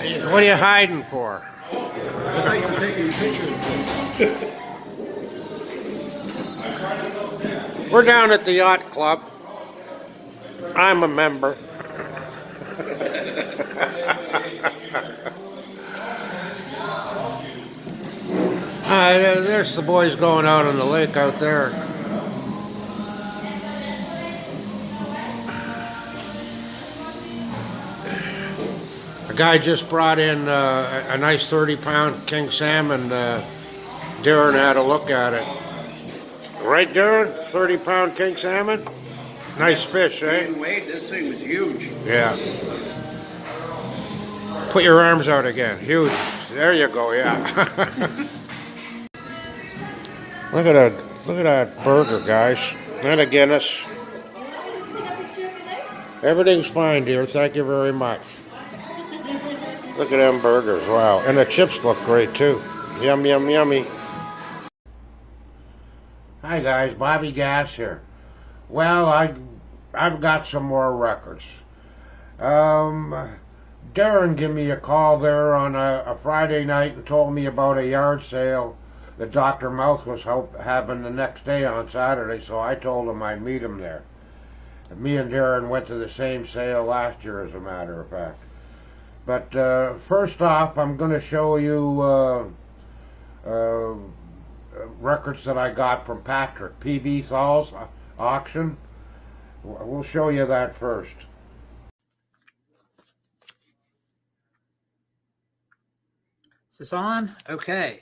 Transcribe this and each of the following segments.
What are you hiding for? I thought you were taking pictures. We're down at the yacht club. I'm a member. There's the boys going out on the lake out there. A guy just brought in a nice 30-pound king salmon. Darren had a look at it. Right, Darren? 30-pound king salmon? Nice fish, eh? Wade, this thing was huge. Yeah. Put your arms out again. Huge. There you go, yeah. Look at that. Look at that burger, guys. And a Guinness. Everything's fine, dear. Thank you very much. Look at them burgers. Wow. And the chips look great, too. Yum, yum, yummy. Hi, guys. Bobby Gas here. Well, I've got some more records. Darren gave me a call there on a Friday night and told me about a yard sale that Dr. Mouth was having the next day on Saturday, so I told him I'd meet him there. Me and Darren went to the same sale last year, as a matter of fact. But first off, I'm going to show you records that I got from Patrick, PB Thals auction. We'll show you that first. Is this on? Okay.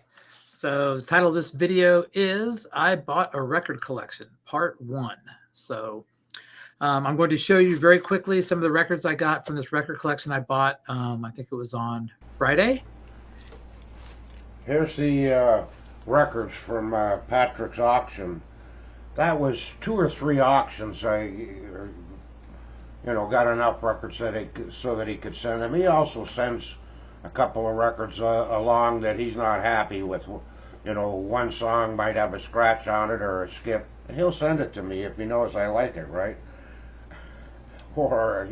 So the title of this video is I Bought a Record Collection, Part 1. So I'm going to show you very quickly some of the records I got from this record collection I bought. I think it was on Friday. Here's the records from Patrick's auction. That was 2 or 3 auctions. Got enough records so that he could send them. He also sends a couple of records along that he's not happy with. One song might have a scratch on it or a skip, and he'll send it to me if he knows I like it, right? Or,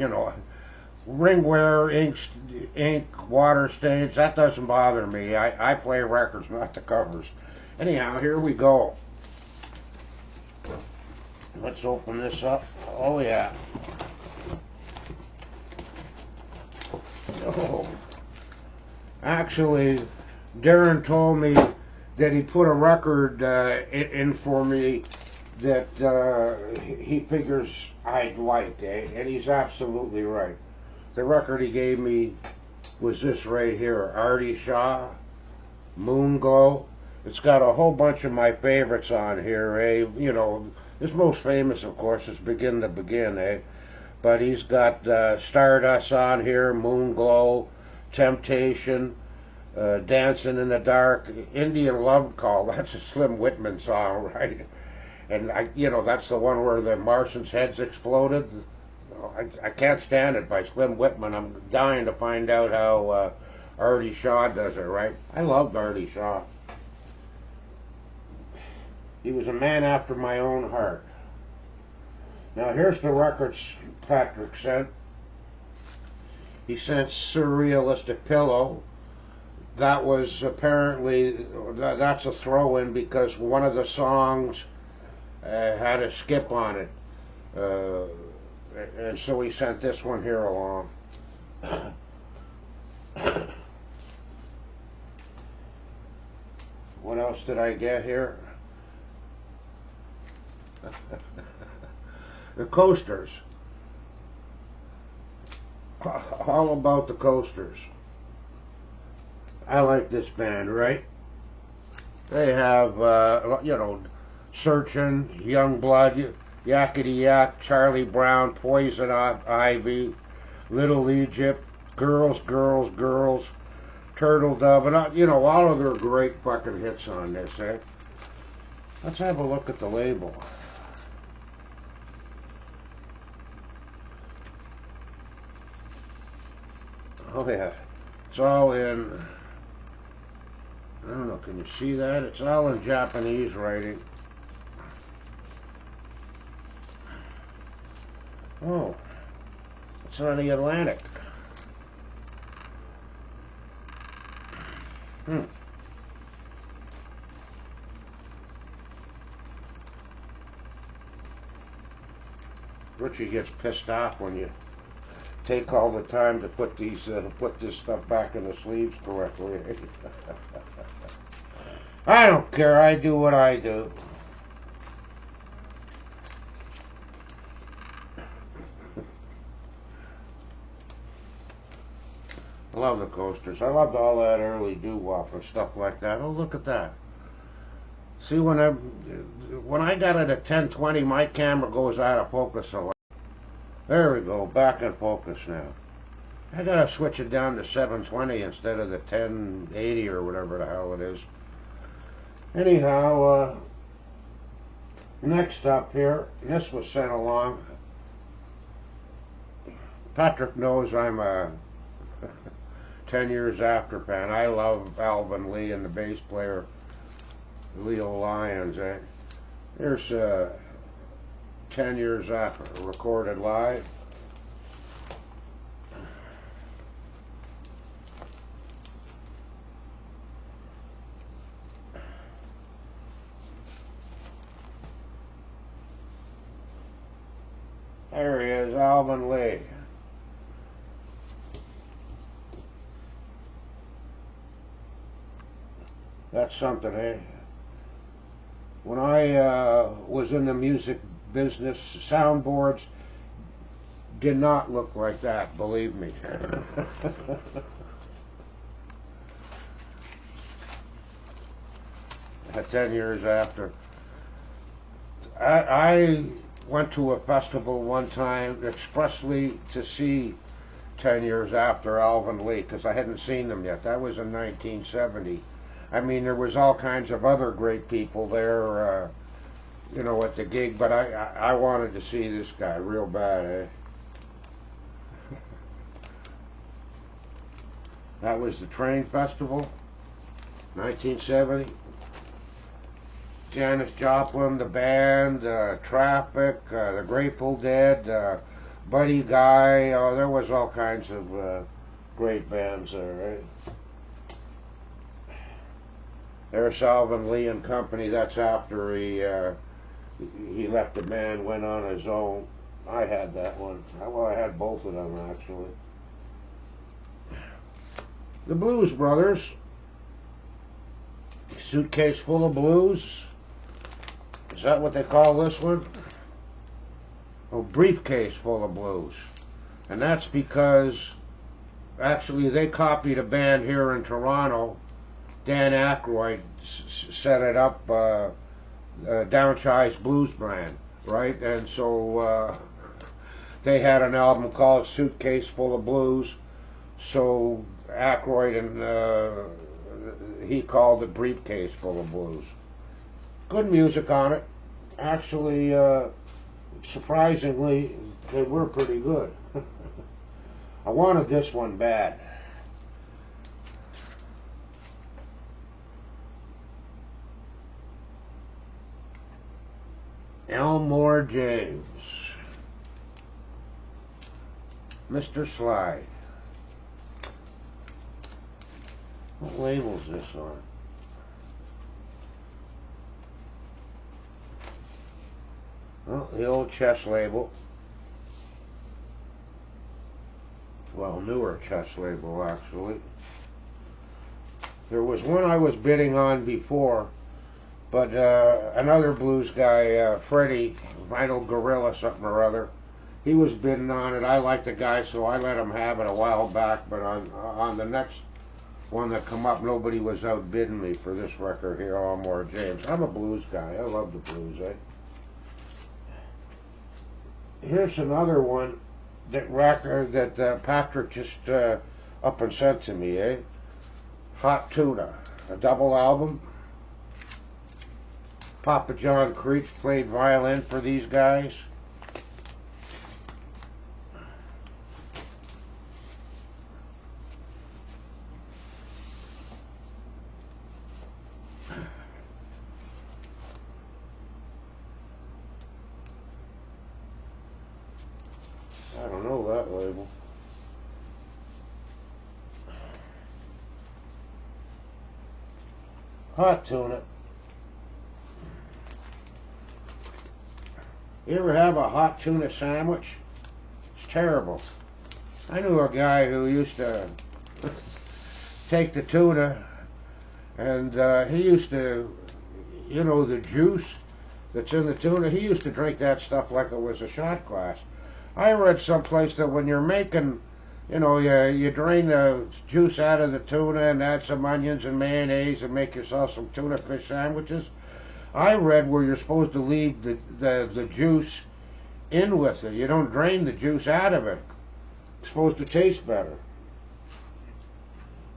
ring wear, ink, water stains, that doesn't bother me. I play records, not the covers. Anyhow, here we go. Let's open this up. Oh, yeah. Oh. Actually, Darren told me that he put a record in for me that he figures I'd like, and he's absolutely right. The record he gave me was this right here, Artie Shaw, Moonglow. It's got a whole bunch of my favorites on here, his most famous, of course, is Begin to Begin, But he's got Stardust on here, Moonglow, Temptation, Dancing in the Dark, Indian Love Call. That's a Slim Whitman song, right? And that's the one where the Martians' heads exploded. I can't stand it by Slim Whitman. I'm dying to find out how Artie Shaw does it, right? I loved Artie Shaw. He was a man after my own heart. Now here's the records Patrick sent. He sent Surrealistic Pillow. That was apparently, that's a throw-in because one of the songs had a skip on it. And so he sent this one here along. What else did I get here? The Coasters. All about the Coasters. I like this band, right? They have, Searchin', Youngblood, Yakety Yak, Charlie Brown, Poison Ivy, Little Egypt, Girls, Girls, Girls, Turtle Dove, and all of their great fucking hits on this, Let's have a look at the label. Oh yeah, it's all in, I don't know, can you see that? It's all in Japanese writing. Oh, it's on the Atlantic. Hmm. Richie gets pissed off when you take all the time to put this stuff back in the sleeves correctly. I don't care. I do what I do. I love the coasters. I loved all that early doo-wop and stuff like that. Oh, look at that. See, when I got it at 1020, my camera goes out of focus a lot. There we go, back in focus now. I gotta switch it down to 720 instead of the 1080 or whatever the hell it is. Anyhow, next up here, this was sent along. Patrick knows I'm a 10 years after fan. I love Alvin Lee and the bass player Leo Lyons. Here's 10 years after, recorded live. There he is, Alvin Lee. That's something, eh? When I was in the music business, soundboards did not look like that, believe me. 10 years after. I went to a festival one time expressly to see 10 years after Alvin Lee, because I hadn't seen them yet. That was in 1970. I mean, there was all kinds of other great people there, you know, at the gig, but I wanted to see this guy real bad, eh? That was the Train Festival, 1970. Janis Joplin, the band, Traffic, the Grateful Dead, Buddy Guy. Oh, there was all kinds of great bands there, right? There's Alvin Lee and Company. That's after he left the band, went on his own. I had that one. Well, I had both of them actually. The Blues Brothers. Suitcase Full of Blues. Is that what they call this one? Oh, Briefcase Full of Blues. And that's because actually they copied a band here in Toronto. Dan Aykroyd set it up, Downchies Blues Brand, right? And so they had an album called Suitcase Full of Blues. So Aykroyd and he called it Briefcase Full of Blues. Good music on it. Actually, surprisingly, they were pretty good. I wanted this one bad. Elmore James. Mr. Slide. What label's this on? Well, the old chess label. Well, newer chess label, actually. There was one I was bidding on before, but another blues guy, Freddie, Vinyl Gorilla something or other, he was bidding on it. I liked the guy, so I let him have it a while back, but on the next one that come up, nobody was outbidding me for this record here, Elmore James. I'm a blues guy. I love the blues, eh? Here's another one that Patrick just up and sent to me, eh? Hot Tuna, a double album. Papa John Creech played violin for these guys. I don't know that label. Hot tuna. You ever have a hot tuna sandwich? It's terrible. I knew a guy who used to take the tuna, and he used to, you know, the juice that's in the tuna, he used to drink that stuff like it was a shot glass. I read someplace that when you're making, you know, you drain the juice out of the tuna and add some onions and mayonnaise and make yourself some tuna fish sandwiches. I read where you're supposed to leave the juice in with it. You don't drain the juice out of it. It's supposed to taste better.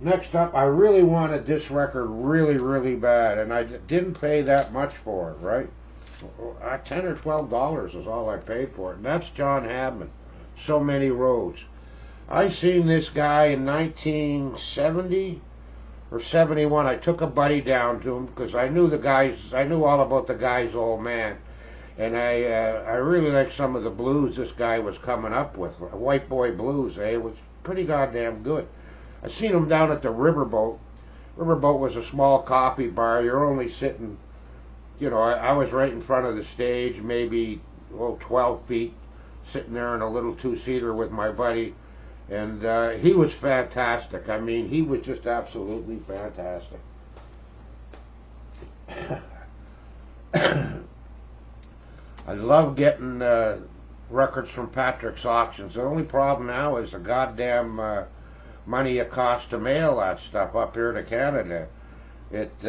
Next up, I really wanted this record really, really bad, and I didn't pay that much for it, right? $10 or $12 is all I paid for it, and that's John Hadman, So Many Roads. I seen this guy in 1970 or 71. I took a buddy down to him because I knew the guys. I knew all about the guy's old man, and I really liked some of the blues this guy was coming up with. White Boy Blues, eh? It was pretty goddamn good. I seen him down at the Riverboat. Riverboat was a small coffee bar. You're only sitting, you know, I was right in front of the stage, maybe 12 feet, sitting there in a little two-seater with my buddy. And he was fantastic. I mean, he was just absolutely fantastic. I love getting records from Patrick's Auctions. The only problem now is the goddamn money it costs to mail that stuff up here to Canada. It's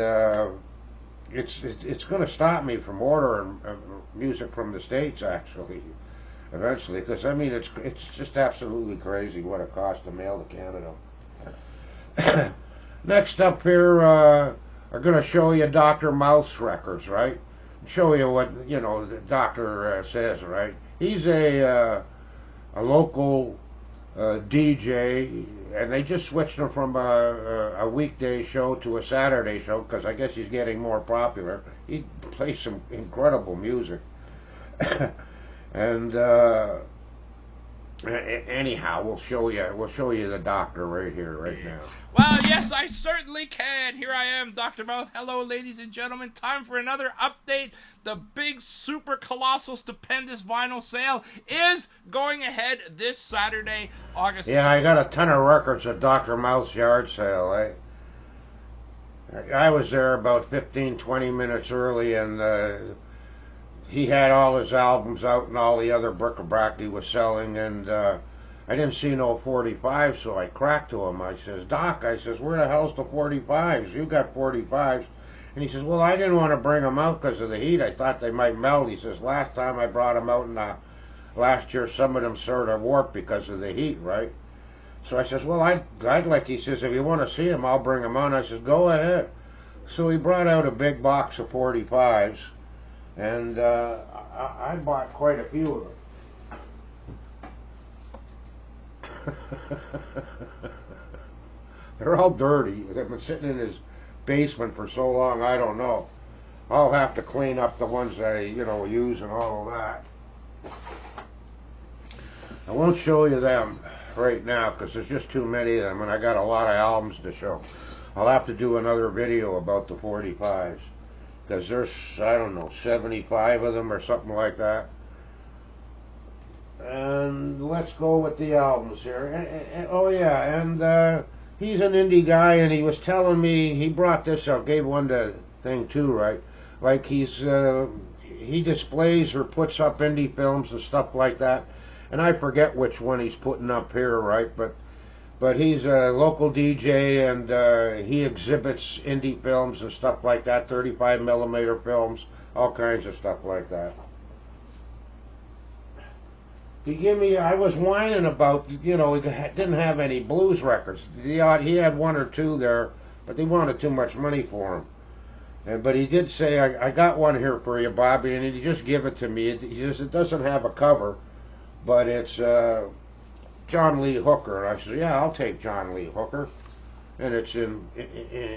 going to stop me from ordering music from the States, actually, eventually, because I mean it's just absolutely crazy what it costs to mail to Canada. Next up here, I'm going to show you Dr. Mouth's records, right? Show you what, you know, the doctor says, right? He's a local DJ, and they just switched him from a weekday show to a Saturday show because I guess he's getting more popular. He plays some incredible music. And anyhow, we'll show you the doctor right here, right now. Well, yes, I certainly can. Here I am, Dr. Mouth. Hello, ladies and gentlemen. Time for another update. The big, super colossal, stupendous vinyl sale is going ahead this Saturday, August. Yeah, I got a ton of records at Dr. Mouth's yard sale. I was there about 15-20 minutes early, and he had all his albums out and all the other bric-a-brac he was selling, and I didn't see no 45s, so I cracked to him. I says, Doc, I says, where the hell's the 45s? You got 45s. And he says, well, I didn't want to bring them out because of the heat. I thought they might melt. He says, last time I brought them out in last year, some of them sort of warped because of the heat, right? So I says, well, I'd like, he says, if you want to see them, I'll bring them on. I says, go ahead. So he brought out a big box of 45s, and I bought quite a few of them. They're all dirty. They've been sitting in his basement for so long, I don't know. I'll have to clean up the ones I, use and all of that. I won't show you them right now because there's just too many of them, and I got a lot of albums to show. I'll have to do another video about the 45s because there's, I don't know, 75 of them or something like that. And let's go with the albums here. Oh yeah, and he's an indie guy, and he was telling me, he brought this out, gave one to thing too, right? Like he displays or puts up indie films and stuff like that, and I forget which one he's putting up here, right? But he's a local DJ, and he exhibits indie films and stuff like that, 35mm films, all kinds of stuff like that. He gave me, I was whining about, he didn't have any blues records. He had one or two there, but they wanted too much money for him. But he did say, I got one here for you, Bobby, and he just give it to me. He says it doesn't have a cover, but it's John Lee Hooker. And I said, yeah, I'll take John Lee Hooker. And it's in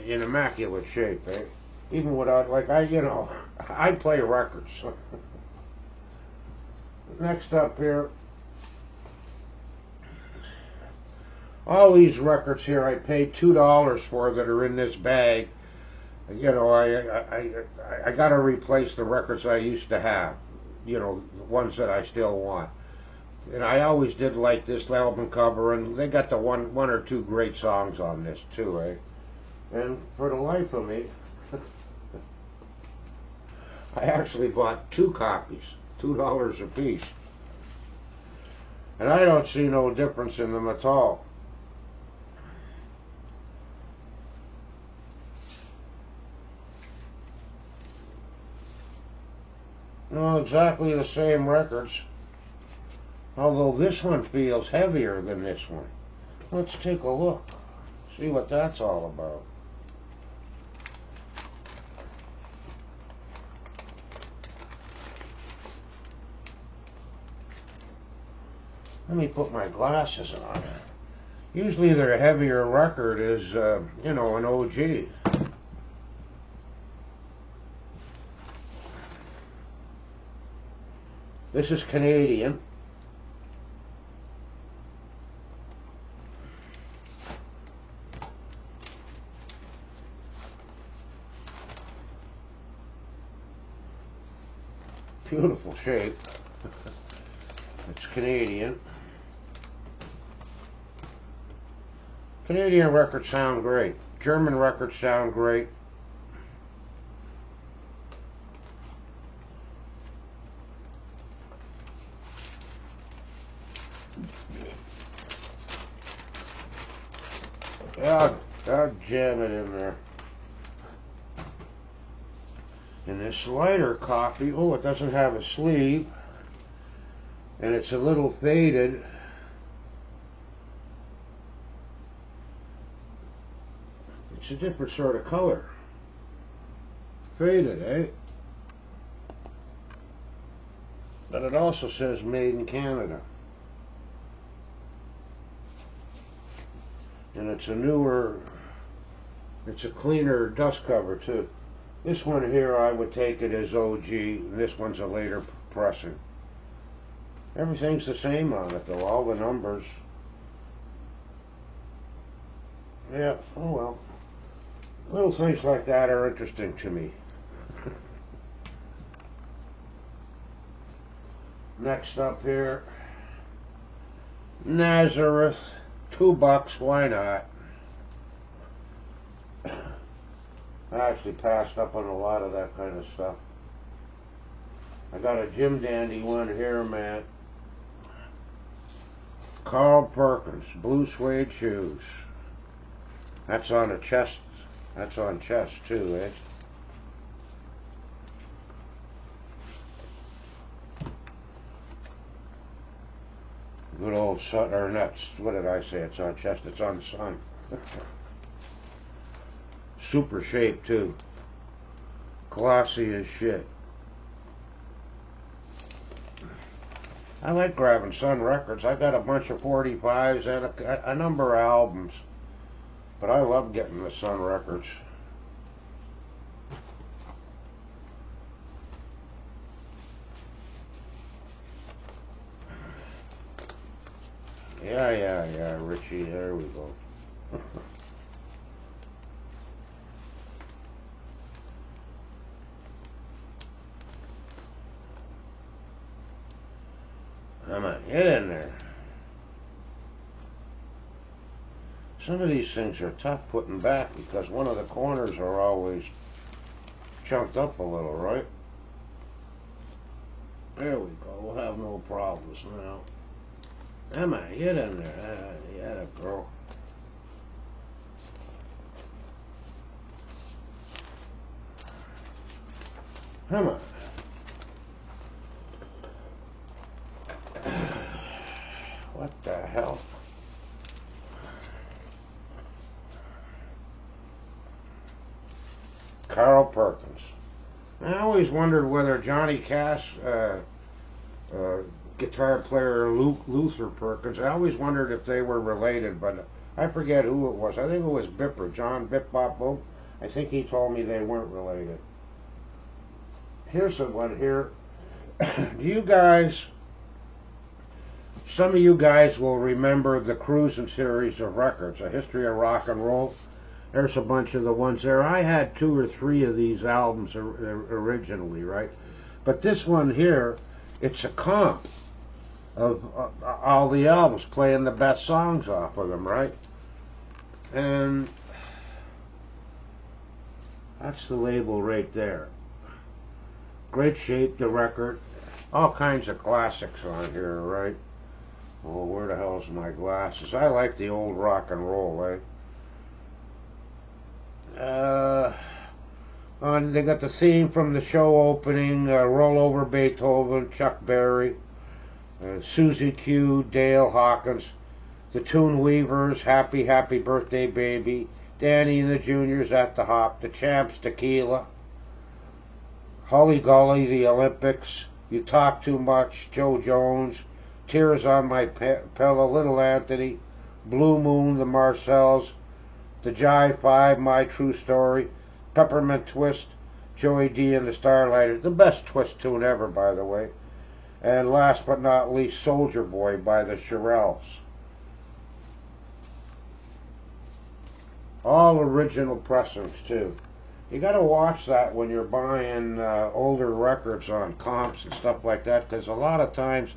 immaculate shape, eh? Even without, I play records. Next up here, all these records here I paid $2 for that are in this bag. You know, I got to replace the records I used to have. You know, the ones that I still want. And I always did like this album cover, and they got the one or two great songs on this too, eh? And for the life of me, I actually bought 2 copies, $2 a piece, and I don't see no difference in them at all. No, exactly the same records. Although this one feels heavier than this one. Let's take a look. See what that's all about. Let me put my glasses on. Usually their heavier record is, you know, an OG. This is Canadian. Beautiful shape. It's Canadian. Canadian records sound great. German records sound great. I'll jam it in there. And this lighter copy, oh, it doesn't have a sleeve, and it's a little faded. It's a different sort of color. Faded, eh? But it also says made in Canada. And it's a newer, it's a cleaner dust cover too. This one here, I would take it as OG, and this one's a later pressing. Everything's the same on it though, all the numbers. Yeah, oh well. Little things like that are interesting to me. Next up here, Nazareth, $2, why not? I actually passed up on a lot of that kind of stuff. I got a Jim Dandy one here, man. Carl Perkins, blue suede shoes. That's on a chest. That's on chest too, eh? Good old sun, or nuts. What did I say? It's on chest. It's on sun. Super shape too. Glossy as shit. I like grabbing Sun Records. I got a bunch of 45s and a number of albums. But I love getting the Sun Records. Yeah, Richie, there we go. Come on, get in there. Some of these things are tough putting back because one of the corners are always chunked up a little, right? There we go. We'll have no problems now. Come on, get in there. Yeah, girl. Come on. What the hell? Carl Perkins. I always wondered whether Johnny Cash, guitar player Luke Luther Perkins, I always wondered if they were related, but I forget who it was. I think it was Bipper, John Bip Bop Boop. I think he told me they weren't related. Here's the one here. Do you guys, some of you guys will remember the Cruising series of records, A History of Rock and Roll. There's a bunch of the ones there. I had 2 or 3 of these albums originally, right? But this one here, it's a comp of all the albums, playing the best songs off of them, right? And that's the label right there. Great shape, the record. All kinds of classics on here, right? Oh, where the hell's my glasses? I like the old rock and roll, eh? They got the theme from the show opening, Roll Over Beethoven, Chuck Berry, Susie Q, Dale Hawkins, the Toon Weavers, Happy Happy Birthday Baby, Danny and the Juniors at the Hop, the Champs, Tequila, Holly Golly, the Olympics, You Talk Too Much, Joe Jones, Tears on My Pillow, Little Anthony, Blue Moon, the Marcells, the Jive 5, My True Story, Peppermint Twist, Joey D and the Starlighters, the best twist tune ever, by the way. And last but not least, Soldier Boy by the Shirelles. All original pressings, too. You got to watch that when you're buying older records on comps and stuff like that, because a lot of times,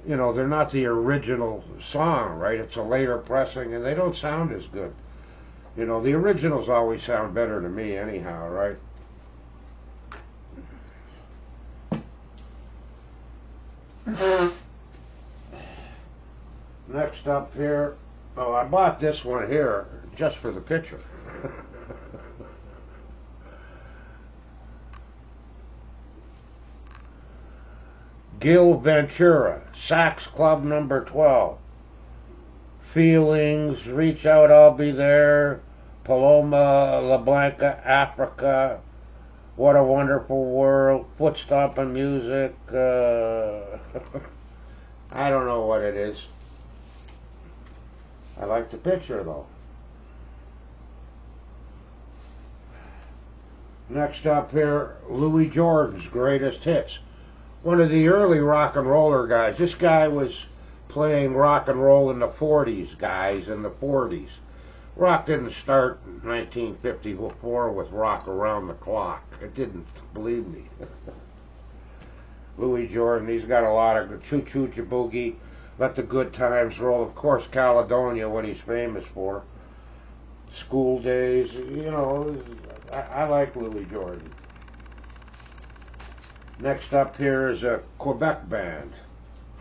you know, they're not the original song, right? It's a later pressing, and they don't sound as good. You know, the originals always sound better to me anyhow, right? Next up here, oh, I bought this one here just for the picture. Gil Ventura, Sax Club number 12. Feelings, Reach Out, I'll Be There, Paloma La Blanca, Africa, What a Wonderful World, Foot Stomping Music, I don't know what it is. I like the picture though. Next up here, Louis Jordan's Greatest Hits. One of the early rock and roller guys. This guy was playing rock and roll in the 40s, guys, in the 40s. Rock didn't start in 1954 with Rock Around the Clock. It didn't, believe me. Louis Jordan, he's got a lot of Choo Choo Boogie, Let the Good Times Roll. Of course, Caledonia, what he's famous for. School Days, you know, I like Louis Jordan. Next up here is a Quebec band,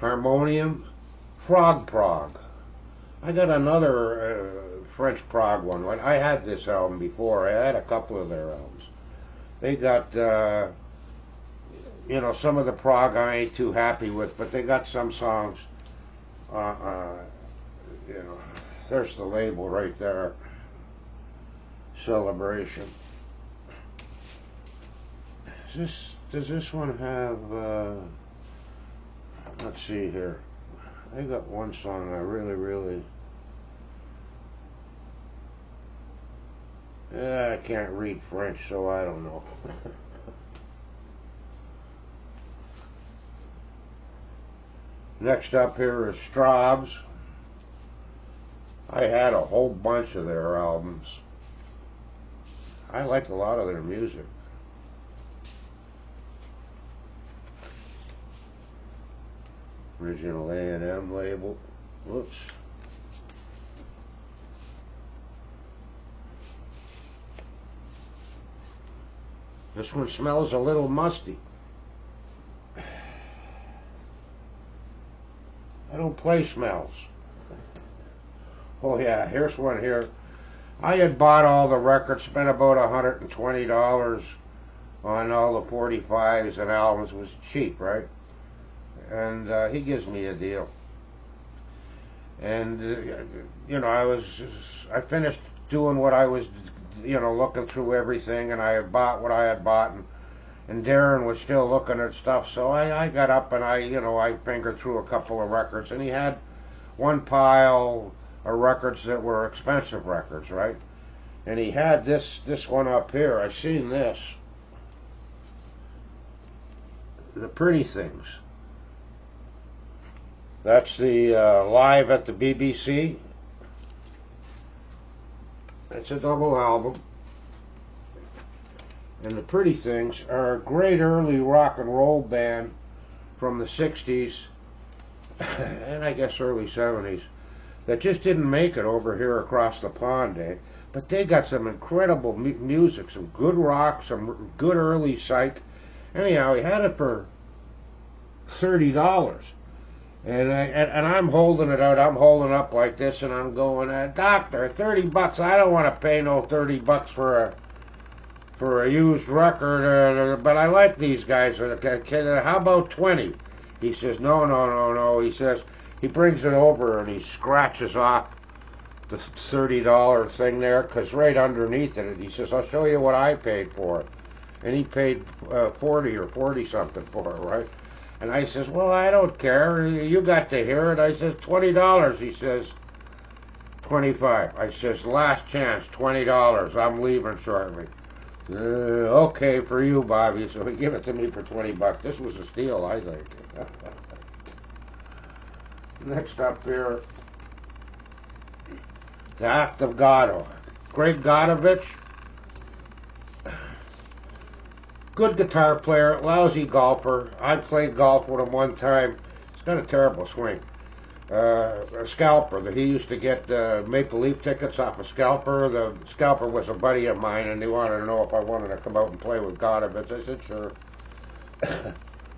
Harmonium, Frog Prog. I got another French prog one. I had this album before. I had a couple of their albums. They got, you know, some of the prog I ain't too happy with, but they got some songs, you know, there's the label right there, Celebration. Does this one have, let's see here. I got one song I really, I can't read French, so I don't know. Next up here is Straubs. I had a whole bunch of their albums. I like a lot of their music. Original A&M label. Whoops. This one smells a little musty. I don't play smells. Oh yeah, here's one here. I had bought all the records, spent about $120 on all the 45s and albums. It was cheap, right? And he gives me a deal. And you know, I finished doing what I was, you know, looking through everything, and I had bought what I had bought, and Darren was still looking at stuff. So I got up and I fingered through a couple of records, and he had one pile of records that were expensive records, right? And he had this one up here. I seen this, The Pretty Things. That's the live at the BBC. It's a double album. And the Pretty Things are a great early rock and roll band from the 60s and I guess early 70s that just didn't make it over here across the pond, eh? But they got some incredible music, some good rock, some good early psych. Anyhow, he had it for $30. And I'm holding it out. I'm holding up like this, and I'm going, Doctor, $30. I don't want to pay no $30 for a used record. But I like these guys. How about 20? He says, no. He says he brings it over and he scratches off the $30 thing there, because right underneath it, he says, I'll show you what I paid for it. And he paid 40 or 40 something for it, right? And I says, well, I don't care. You got to hear it. I says, $20. He says, 25. I says, last chance, $20. I'm leaving shortly. Okay for you, Bobby. So he gave it to me for $20. This was a steal, I think. Next up here, The Act of God. Greg Godovich. Good guitar player, lousy golfer. I played golf with him one time. He's got a terrible swing. A scalper. That he used to get Maple Leaf tickets off a scalper. The scalper was a buddy of mine, and he wanted to know if I wanted to come out and play with Godovich. I said, sure.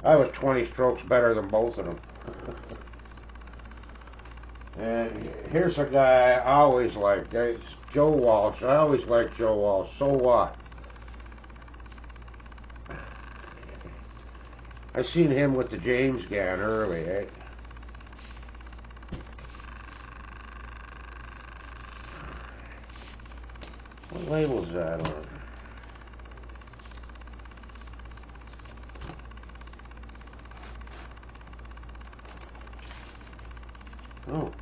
I was 20 strokes better than both of them. And here's a guy I always liked. It's Joe Walsh. I always liked Joe Walsh. So what? I seen him with the James Gang early, eh? What label's that on? Oh.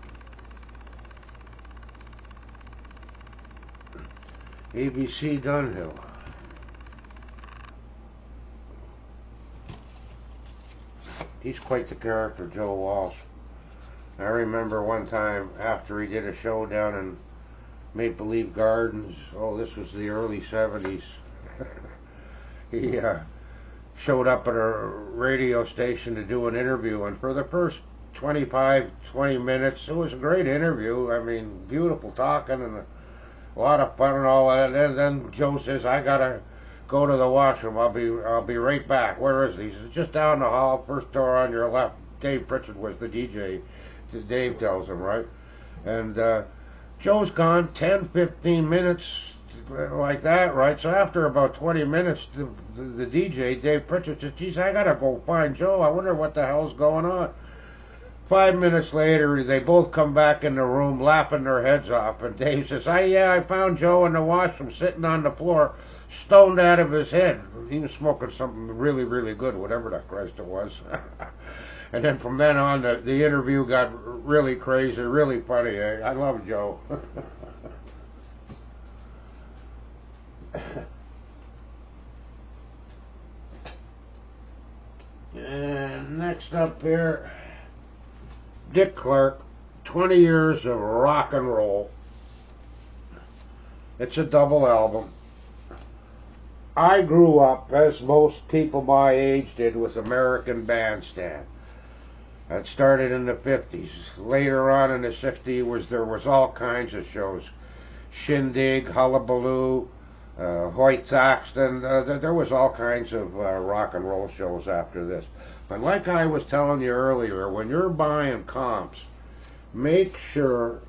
ABC Dunhill. He's quite the character, Joe Walsh. I remember one time after he did a show down in Maple Leaf Gardens, this was the early 70s, he showed up at a radio station to do an interview, and for the first 20 minutes, it was a great interview. I mean, beautiful talking and a lot of fun and all that. And then Joe says, I gotta go to the washroom. I'll be right back. Where is he? He says, just down the hall, first door on your left. Dave Pritchard was the DJ. Dave tells him, right? And Joe's gone 10-15 minutes like that, right? So after about 20 minutes, the DJ, Dave Pritchard, says, geez, I gotta go find Joe. I wonder what the hell's going on. 5 minutes later, they both come back in the room laughing their heads off. And Dave says, I found Joe in the washroom sitting on the floor, stoned out of his head. He was smoking something really, really good, whatever the Christ it was. And then from then on, the interview got really crazy, really funny. Eh? I love Joe. And next up here, Dick Clark, 20 years of rock and roll. It's a double album. I grew up, as most people my age did, with American Bandstand. It started in the 50s. Later on in the 60s, there was all kinds of shows. Shindig, Hullabaloo, Hoyt Saxton. There was all kinds of rock and roll shows after this. But like I was telling you earlier, when you're buying comps, make sure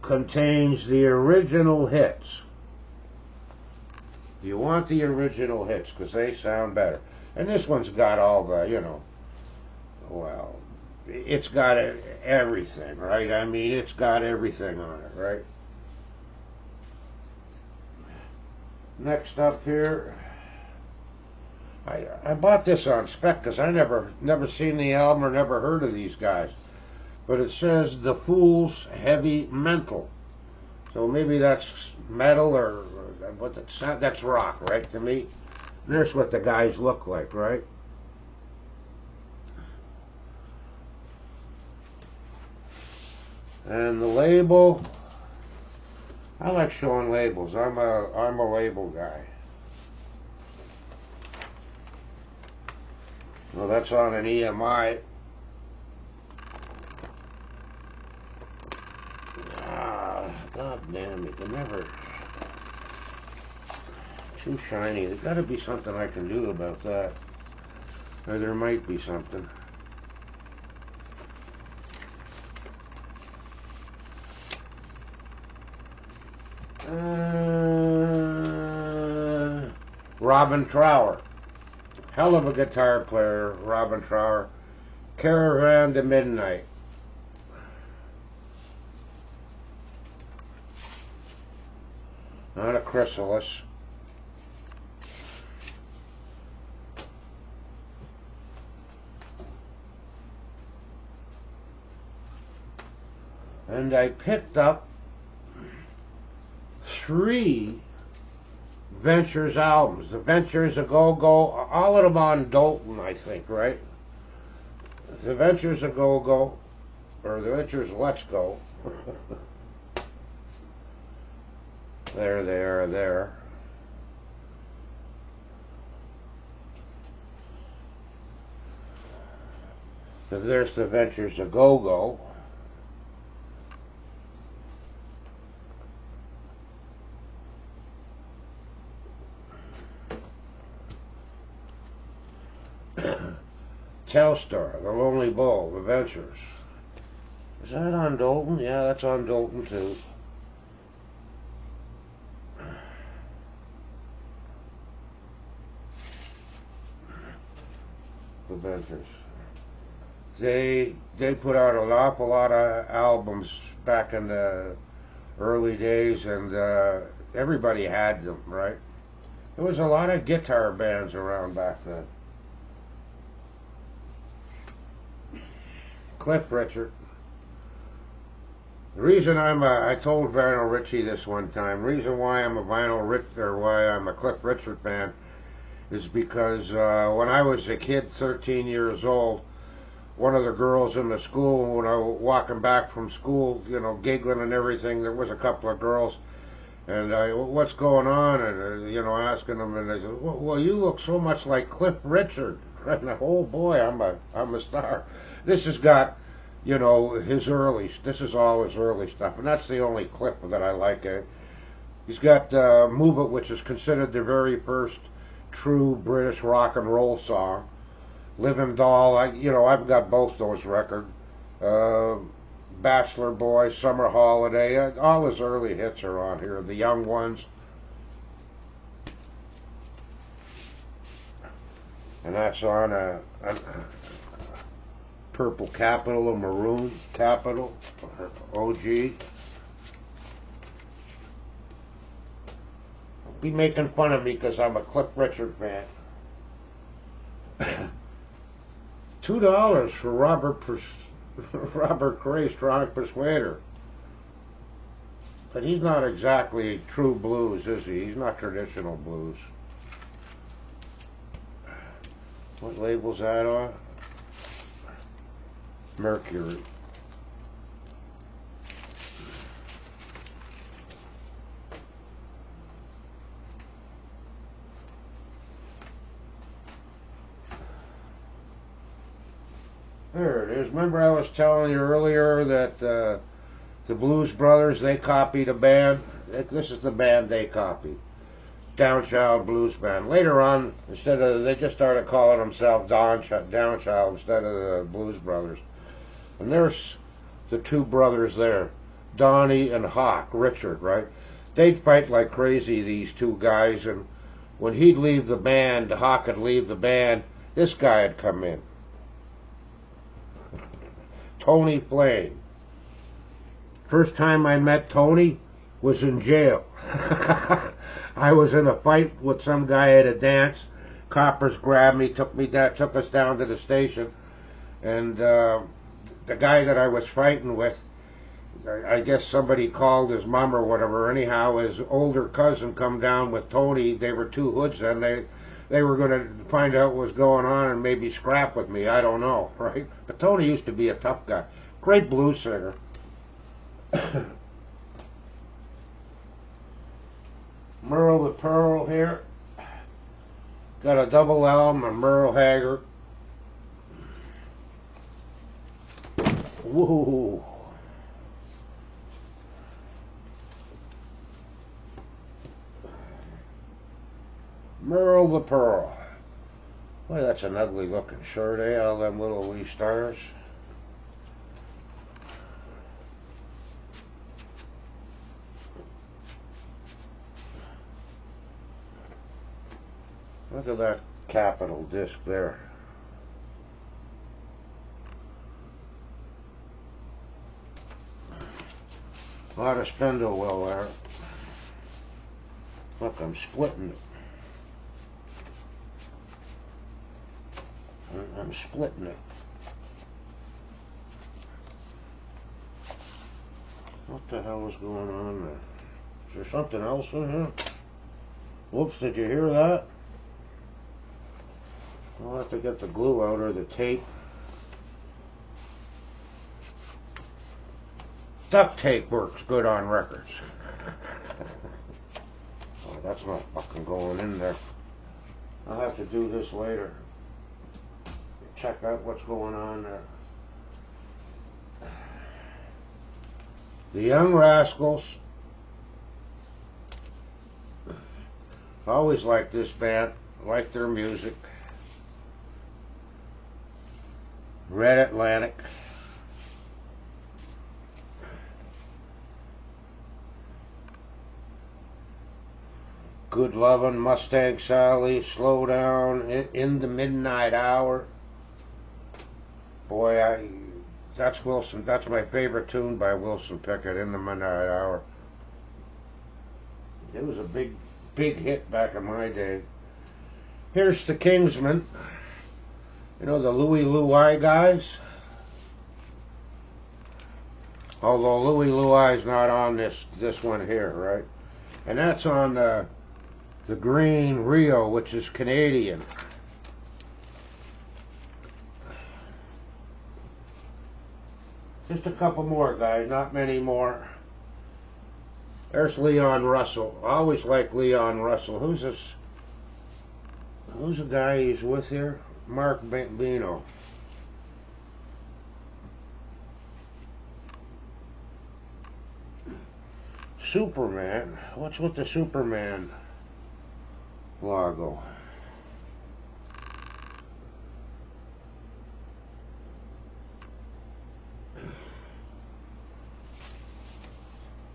contains the original hits. You want the original hits because they sound better. And this one's got all the, well, it's got everything, right? I mean, it's got everything on it, right? Next up here, I bought this on spec because I never seen the album or never heard of these guys. But it says The Fool's Heavy Mental. So maybe that's metal or that's rock, right, to me? And there's what the guys look like, right? And the label, I like showing labels. I'm a label guy. Well, that's on an EMI. God damn, you can never. Too shiny. There's got to be something I can do about that. Or there might be something. Robin Trower. Hell of a guitar player, Robin Trower. Caravan to Midnight. Not a chrysalis. And I picked up 3 Ventures albums. The Ventures A Go-Go, all of them on Dalton, I think, right? The Ventures A Go-Go, or the Ventures Let's Go. There they are there. So there's the Ventures A Go-Go. Telstar, The Lonely Bull, The Ventures. Is that on Dalton? Yeah, that's on Dalton too. The Ventures. They put out an awful lot of albums back in the early days, and everybody had them, right? There was a lot of guitar bands around back then. Cliff Richard. The reason I told Vinyl Richie this one time, reason why I'm a why I'm a Cliff Richard fan is because when I was a kid, 13 years old, one of the girls in the school, when I was walking back from school, you know, giggling and everything, there was a couple of girls, and what's going on? And, you know, asking them, and they said, well, you look so much like Cliff Richard. And oh boy, I'm a star. This has got, you know, this is all his early stuff, and that's the only clip that I like. He's got Move It, which is considered the very first true British rock and roll song. Living Doll, I've got both those records. Bachelor Boy, Summer Holiday, all his early hits are on here. The Young Ones. And that's on a Purple Capital, a Maroon Capital, OG. Be making fun of me because I'm a Cliff Richard fan. $2 for Robert Cray, Strong Persuader. But he's not exactly true blues, is he? He's not traditional blues. What label's that on? Mercury. There it is. Remember I was telling you earlier that the Blues Brothers, they copied a band? This is the band they copied. Downchild Blues Band. Later on, they just started calling themselves Downchild instead of the Blues Brothers. And there's the 2 brothers there, Donnie and Hawk Richard, right? They'd fight like crazy, these 2 guys, and when he'd leave the band, Hawk would leave the band, this guy had come in. Tony Flame. First time I met Tony was in jail. I was in a fight with some guy at a dance. Coppers grabbed me, took us down to the station, and the guy that I was fighting with, I guess somebody called his mom or whatever. Anyhow, his older cousin come down with Tony. They were 2 hoods then. They were going to find out what was going on and maybe scrap with me. I don't know, right? But Tony used to be a tough guy. Great blues singer. Merle the Pearl here. Got a double album of Merle Haggard. Whoa. Merle the Pearl. Boy, that's an ugly looking shirt, eh? All them little wee stars. Look at that Capitol disc there. A lot of spindle wheel there. Look, I'm splitting it. I'm splitting it. What the hell is going on there? Is there something else in here? Whoops, did you hear that? I'll have to get the glue out or the tape. Duct tape works good on records. Oh, that's not fucking going in there. I'll have to do this later. Check out what's going on there. The Young Rascals. Always liked this band. Liked their music. Red Atlantic. Good Lovin', Mustang Sally, Slow Down, In the Midnight Hour. Boy, that's Wilson. That's my favorite tune by Wilson Pickett, In the Midnight Hour. It was a big hit back in my day. Here's the Kingsmen. You know, the Louie Louie guys? Although Louie Louie's not on this one here, right? And that's on the green Rio, which is Canadian. Just a couple more, guys, not many more. There's Leon Russell. I always like Leon Russell. Who's this? Who's the guy he's with here? Mark Bambino. Superman. What's with the Superman logo?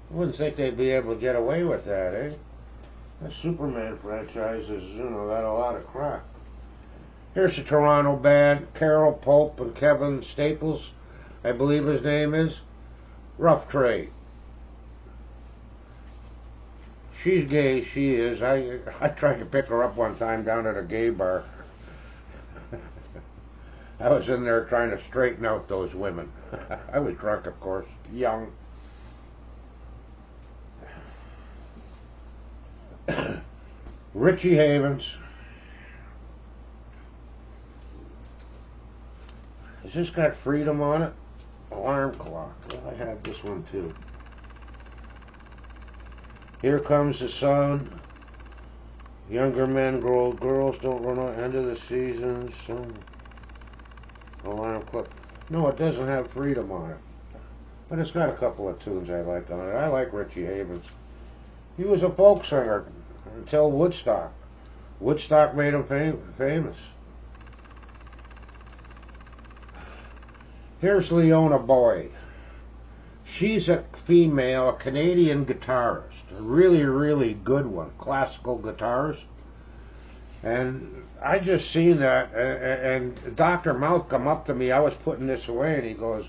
I wouldn't think they'd be able to get away with that, eh? That Superman franchise has, you know, got a lot of crap. Here's the Toronto band, Carol Pope and Kevin Staples, I believe his name is. Rough Trade. She's gay, she is. I tried to pick her up one time down at a gay bar. I was in there trying to straighten out those women. I was drunk, of course, young. Richie Havens. Has this got Freedom on it? Alarm Clock. I have this one too. Here Comes the Sun. Younger men grow old girls, don't run out. End of the season. Some Alarm Clock. No, it doesn't have Freedom on it. But it's got a couple of tunes I like on it. I like Richie Havens. He was a folk singer until Woodstock. Woodstock made him famous. Here's Leona Boyd. She's a female, a Canadian guitarist. A really, really good one. Classical guitarist. And I just seen that, and Dr. Mouth come up to me. I was putting this away, and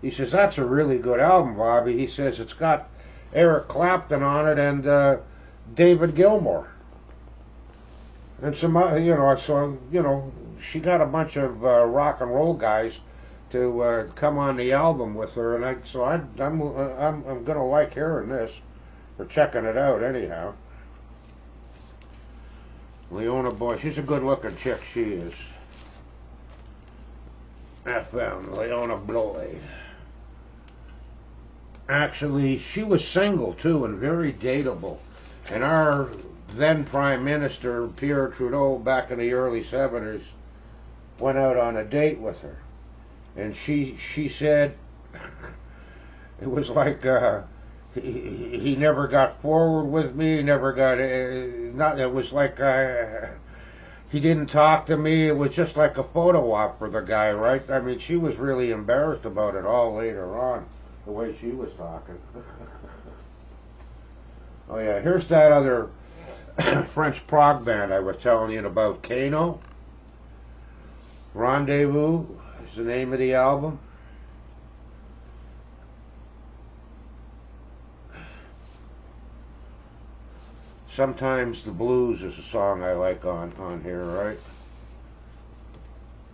he says, that's a really good album, Bobby. He says, it's got Eric Clapton on it and David Gilmour. And some, so, she got a bunch of rock and roll guys to come on the album with her, and I'm gonna like hearing this, or checking it out anyhow. Leona Boyd, she's a good-looking chick. She is. FM Leona Boyd. Actually, she was single too, and very dateable. And our then Prime Minister, Pierre Trudeau, back in the early 70s, went out on a date with her. And she said it was like he never got forward with me, never got, not, it was like he didn't talk to me. It was just like a photo op for the guy, right? I mean, she was really embarrassed about it all later on, the way she was talking. Oh yeah, here's that other French prog band I was telling you about, Kano. Rendezvous is the name of the album. Sometimes the Blues is a song I like on here, right?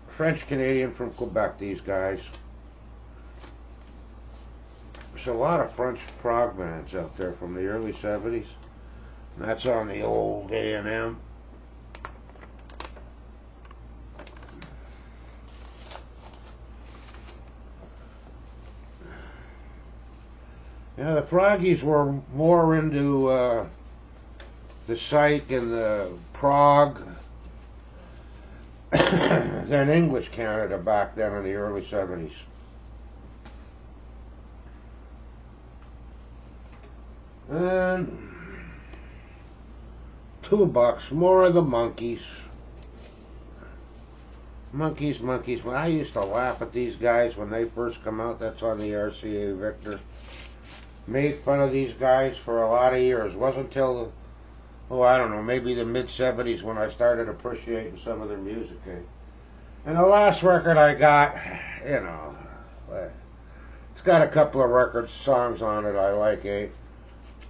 French Canadian from Quebec, these guys. There's a lot of French prog bands out there from the early 70s. And that's on the old A&M. Yeah, the Froggies were more into the psych and the prog than English Canada back then in the early 70s. And $2, more of the Monkees. Monkees. Well, I used to laugh at these guys when they first come out. That's on the RCA Victor. Made fun of these guys for a lot of years. Wasn't until, I don't know, maybe the mid-70s when I started appreciating some of their music. And the last record I got, it's got a couple of songs on it I like,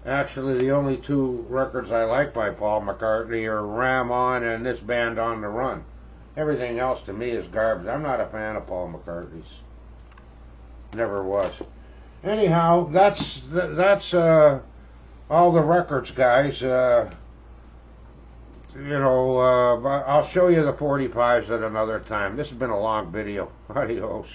Actually, the only two records I like by Paul McCartney are Ram On and this band On the Run. Everything else to me is garbage. I'm not a fan of Paul McCartney's. Never was. Anyhow, that's all the records, guys. I'll show you the 45s at another time. This has been a long video. Adios.